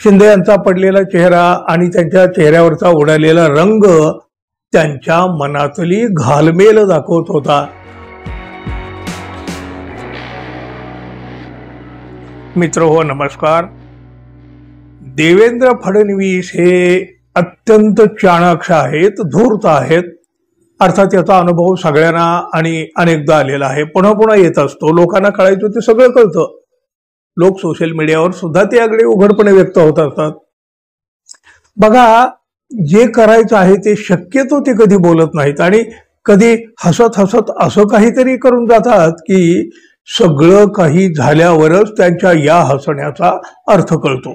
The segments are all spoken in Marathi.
शिंदे यांचा पडलेला चेहरा आणि त्यांच्या चेहऱ्यावरचा उडालेला रंग त्यांच्या मनातली घालमेल दाखवत होता। मित्रहो नमस्कार। देवेंद्र फडणवीस हे अत्यंत चाणाक्ष आहेत, धूर्त आहेत। अर्थात याचा अनुभव सगळ्यांना आणि अनेकदा आलेला आहे, पुन्हा पुन्हा येत असतो। लोकांना कळायचं ते सगळं कळतं। लोक सोशल मीडियावर सुद्धा ते अगदी उघडपणे व्यक्त होत असतात। बघा, जे करायचं आहे ते शक्यतो ते कधी बोलत नाहीत आणि कधी हसत हसत असं काहीतरी करून जातात की सगळं काही झाल्यावरच त्यांच्या या हसण्याचा अर्थ कळतो।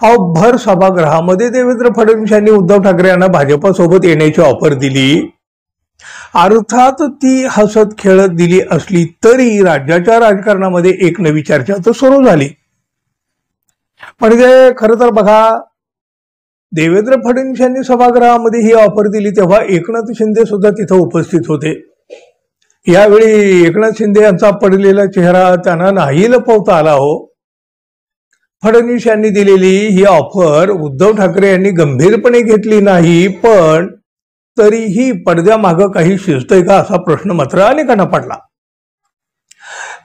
अहो, भर सभागृहामध्ये देवेंद्र फडणवीस यांनी उद्धव ठाकरे यांना भाजपसोबत येण्याची ऑफर दिली। अर्थात ती हसत खेळत दिली असली तरी राज्याच्या राजकारणामध्ये एक नवी चर्चा तर सुरू झाली। म्हणजे खरं तर बघा, देवेंद्र फडणवीस यांनी सभागृहामध्ये ही ऑफर दिली तेव्हा एकनाथ शिंदे सुद्धा तिथं उपस्थित होते। यावेळी एकनाथ शिंदे यांचा पडलेला चेहरा त्यांना नाही लपवता आला हो। फडणवीस यांनी दिलेली ही ऑफर उद्धव ठाकरे यांनी गंभीरपणे घेतली नाही, पण तरीही पडद्यामागं काही शिजतंय का असा प्रश्न मात्र अनेकांना पडला।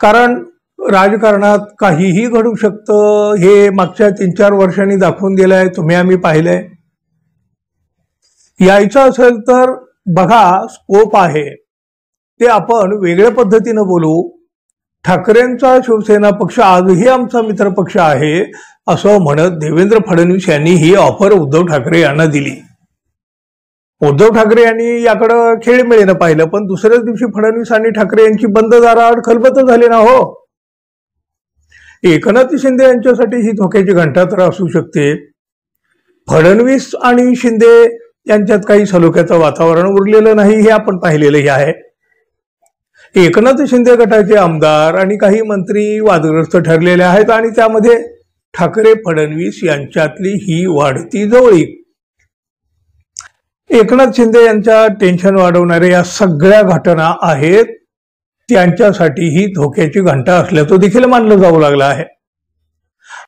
कारण राजकारणात काहीही घडू शकतं हे मागच्या 3-4 वर्षांनी दाखवून दिलंय, तुम्ही आम्ही पाहिलंय। यायचं असेल तर बघा, स्कोप आहे ते आपण वेगळ्या पद्धतीनं बोलू। ठाकरेंचा शिवसेना पक्ष आजही आमचा मित्र पक्ष आहे असं म्हणत देवेंद्र फडणवीस यांनी ही ऑफर उद्धव ठाकरे यांना दिली। उद्धव ठाकरे यांनी याकडे खेळीमेळीनं पाहिलं, पण दुसऱ्याच दिवशी फडणवीस आणि ठाकरे यांची बंद दाराआड खलबत झाली ना हो। एकनाथ शिंदे यांच्यासाठी ही धोक्याची घंटा तर असू शकते। फडणवीस आणि शिंदे यांच्यात काही सलोख्याचं वातावरण उरलेलं नाही हे आपण पाहिलेलंही आहे। एकनाथ शिंदे गटाचे आमदार आणि काही मंत्री वादग्रस्त ठरलेले आहेत आणि त्यामध्ये ठाकरे फडणवीस यांच्यातली ही वाढती जवळीक। एकनाथ शिंदे यांच्या टेन्शन वाढवणाऱ्या या सगळ्या घटना आहेत, त्यांच्यासाठी ही धोक्याची घंटा असल्याचं देखील मानलं जाऊ लागलं आहे।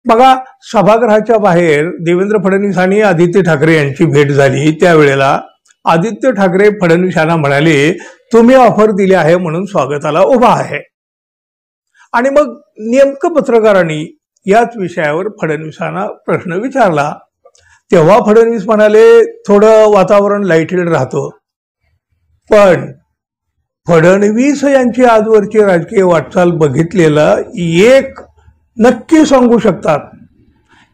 बघा, सभागृहाच्या बाहेर देवेंद्र फडणवीस आणि आदित्य ठाकरे यांची भेट झाली। त्यावेळेला आदित्य ठाकरे फडणवीस यांना म्हणाले, तुम्ही ऑफर दिली आहे म्हणून स्वागताला उभा आहे। आणि मग नेमकं पत्रकारांनी याच विषयावर फडणवीसांना प्रश्न विचारला तेव्हा फडणवीस म्हणाले, थोडं वातावरण लाईटेड राहतं, पण फडणवीस यांची आजवरची राजकीय वाटचाल बघितलेला एक नक्की सांगू शकतात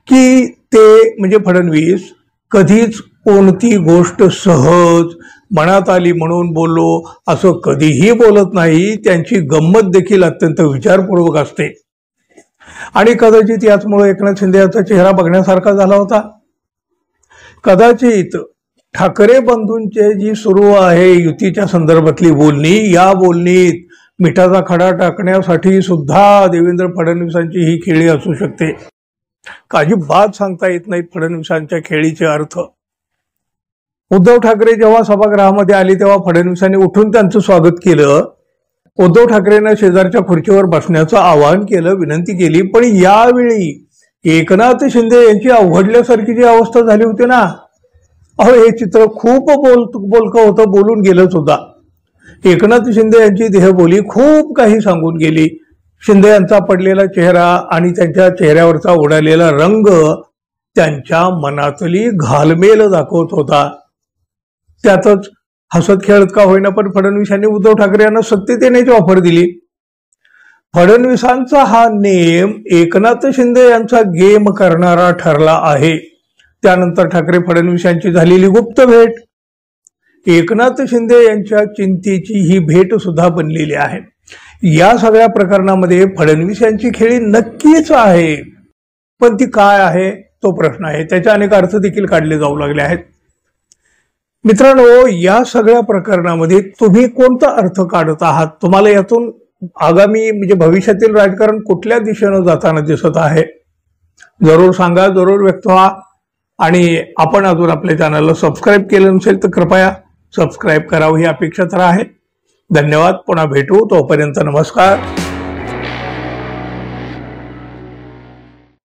की ते म्हणजे फडणवीस कधीच कोणती गोष्ट सहज मनात आली म्हणून बोललो असं कधीही बोलत नाही। त्यांची गंमत देखील अत्यंत विचारपूर्वक असते आणि कदाचित याचमुळे एकनाथ शिंदे यांचा चेहरा बघण्यासारखा झाला होता। कदाचित ठाकरे बंधूंचे जी सुरू आहे युतीच्या संदर्भातली बोलणी, या बोलणीत मिठाचा खडा टाकण्यासाठी सुद्धा देवेंद्र फडणवीसांची ही खेळी असू शकते। अजिबात सांगता येत नाहीत फडणवीसांच्या खेळीचे अर्थ। उद्धव ठाकरे जेव्हा सभागृहामध्ये आले तेव्हा फडणवीसांनी उठून त्यांचं स्वागत केलं। उद्धव ठाकरेंना शेजारच्या खुर्चीवर बसण्याचं आवाहन केलं, विनंती केली, पण यावेळी एकनाथ शिंदे यांची अवघडल्यासारखी जी अवस्था झाली होती ना, अहो हे चित्र खूप बोलकं होतं, बोलून गेलं सुद्धा। एकनाथ शिंदे यांची देहबोली खूप काही सांगून गेली। शिंदे यांचा पडलेला चेहरा आणि त्यांच्या चेहऱ्यावरचा उडालेला रंग त्यांच्या मनातली घालमेल दाखवत होता। त्यातच हसत खेळत का होईना पण फडणवीस यांनी उद्धव ठाकरे यांना सत्तेत येण्याची ऑफर दिली। फडणवीसांचा हा नेम एकनाथ शिंदे यांचा गेम करणारा ठरला आहे। त्यानंतर ठाकरे फडणवीस यांची झालेली गुप्त भेट एकनाथ शिंदे यांच्या चिंतेची ही भेट सुद्धा बनलेली आहे। या सगळ्या प्रकरणामध्ये फडणवीस यांची खेळी नक्कीच आहे, पण ती काय आहे तो प्रश्न आहे। त्याचे अनेक अर्थ देखील काढले जाऊ लागले आहेत। मित्रांनो, या सगळ्या प्रकरणामध्ये तुम्ही कोणता अर्थ काढत आहात? तुम्हाला यातून आगामी म्हणजे भविष्यातील राजकारण कुठल्या दिशेने जाताना दिसत आहे? जरूर सांगा, जरूर व्यक्त व्हा। आणि आपण अजून आपल्या चॅनलला सबस्क्राईब केलं नसेल तर कृपया सबस्क्राईब करावं ही अपेक्षा तर आहे। धन्यवाद, पुन्हा भेटू, तोपर्यंत नमस्कार।